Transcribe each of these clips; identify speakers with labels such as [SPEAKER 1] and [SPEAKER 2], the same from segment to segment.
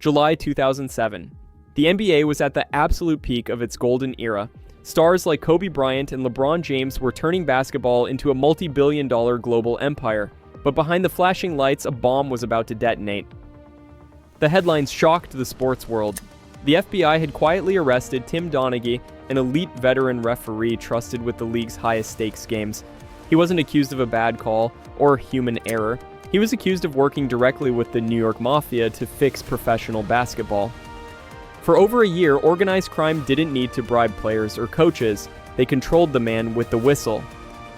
[SPEAKER 1] July 2007. The NBA was at the absolute peak of its golden era. Stars like Kobe Bryant and LeBron James were turning basketball into a multi-billion-dollar global empire. But behind the flashing lights, a bomb was about to detonate. The headlines shocked the sports world. The FBI had quietly arrested Tim Donaghy, an elite veteran referee trusted with the league's highest stakes games. He wasn't accused of a bad call or human error. He was accused of working directly with the New York Mafia to fix professional basketball. For over a year, organized crime didn't need to bribe players or coaches. They controlled the man with the whistle.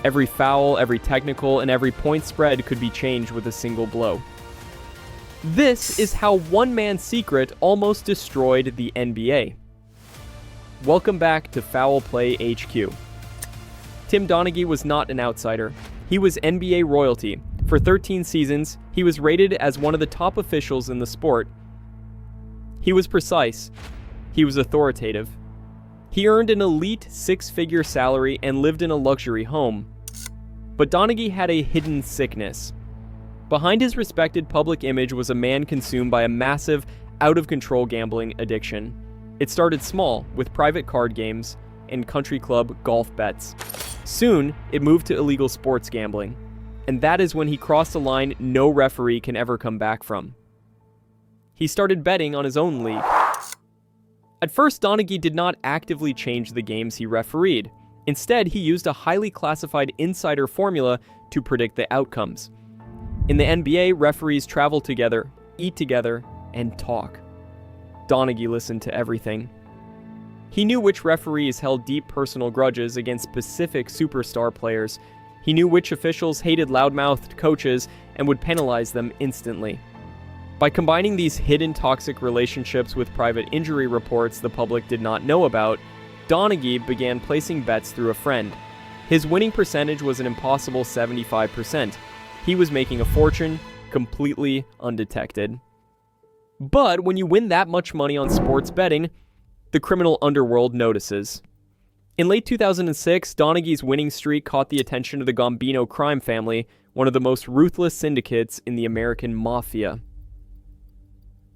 [SPEAKER 1] Every foul, every technical, and every point spread could be changed with a single blow. This is how one man's secret almost destroyed the NBA. Welcome back to Foul Play HQ. Tim Donaghy was not an outsider. He was NBA royalty. For 13 seasons, he was rated as one of the top officials in the sport. He was precise. He was authoritative. He earned an elite six-figure salary and lived in a luxury home. But Donaghy had a hidden sickness. Behind his respected public image was a man consumed by a massive, out-of-control gambling addiction. It started small, with private card games and country club golf bets. Soon, it moved to illegal sports gambling. And that is when he crossed a line no referee can ever come back from. He started betting on his own league. At first, Donaghy did not actively change the games he refereed. Instead, he used a highly classified insider formula to predict the outcomes. In the NBA, referees travel together, eat together, and talk. Donaghy listened to everything. He knew which referees held deep personal grudges against specific superstar players. He knew which officials hated loudmouthed coaches and would penalize them instantly. By combining these hidden toxic relationships with private injury reports the public did not know about, Donaghy began placing bets through a friend. His winning percentage was an impossible 75%. He was making a fortune, completely undetected. But when you win that much money on sports betting, the criminal underworld notices. In late 2006, Donaghy's winning streak caught the attention of the Gambino crime family, one of the most ruthless syndicates in the American Mafia.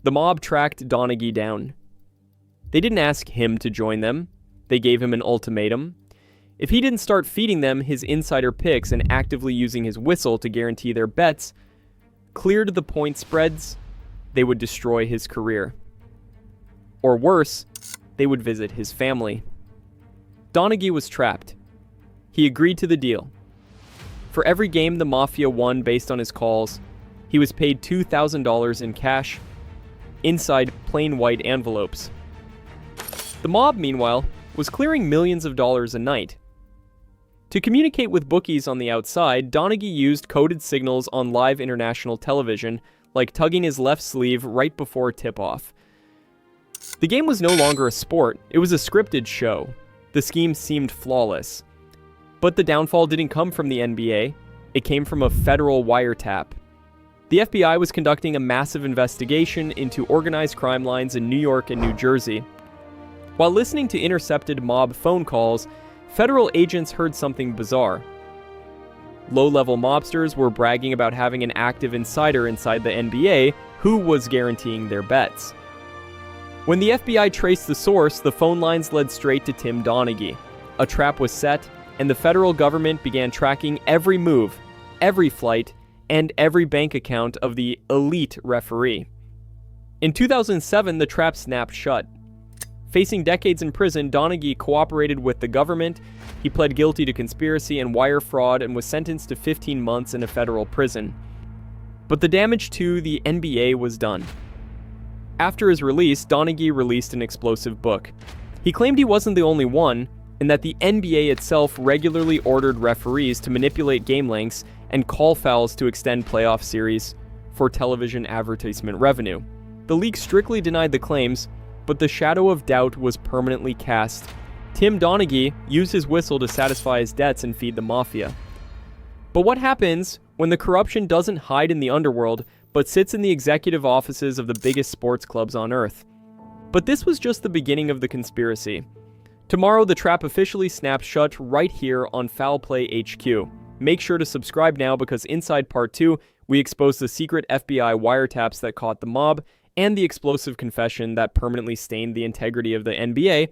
[SPEAKER 1] The mob tracked Donaghy down. They didn't ask him to join them. They gave him an ultimatum. If he didn't start feeding them his insider picks and actively using his whistle to guarantee their bets, cleared the point spreads, they would destroy his career. Or worse, they would visit his family. Donaghy was trapped. He agreed to the deal. For every game the Mafia won based on his calls, he was paid $2,000 in cash, inside plain white envelopes. The mob, meanwhile, was clearing millions of dollars a night. To communicate with bookies on the outside, Donaghy used coded signals on live international television, like tugging his left sleeve right before tip-off. The game was no longer a sport, it was a scripted show. The scheme seemed flawless. But the downfall didn't come from the NBA, it came from a federal wiretap. The FBI was conducting a massive investigation into organized crime lines in New York and New Jersey. While listening to intercepted mob phone calls, federal agents heard something bizarre. Low-level mobsters were bragging about having an active insider inside the NBA who was guaranteeing their bets. When the FBI traced the source, the phone lines led straight to Tim Donaghy. A trap was set, and the federal government began tracking every move, every flight, and every bank account of the elite referee. In 2007, the trap snapped shut. Facing decades in prison, Donaghy cooperated with the government. He pled guilty to conspiracy and wire fraud and was sentenced to 15 months in a federal prison. But the damage to the NBA was done. After his release, Donaghy released an explosive book. He claimed he wasn't the only one, and that the NBA itself regularly ordered referees to manipulate game lengths and call fouls to extend playoff series for television advertisement revenue. The league strictly denied the claims, but the shadow of doubt was permanently cast. Tim Donaghy used his whistle to satisfy his debts and feed the Mafia. But what happens when the corruption doesn't hide in the underworld, but sits in the executive offices of the biggest sports clubs on Earth? But this was just the beginning of the conspiracy. Tomorrow, the trap officially snaps shut right here on Foul Play HQ. Make sure to subscribe now because inside Part 2, we expose the secret FBI wiretaps that caught the mob and the explosive confession that permanently stained the integrity of the NBA,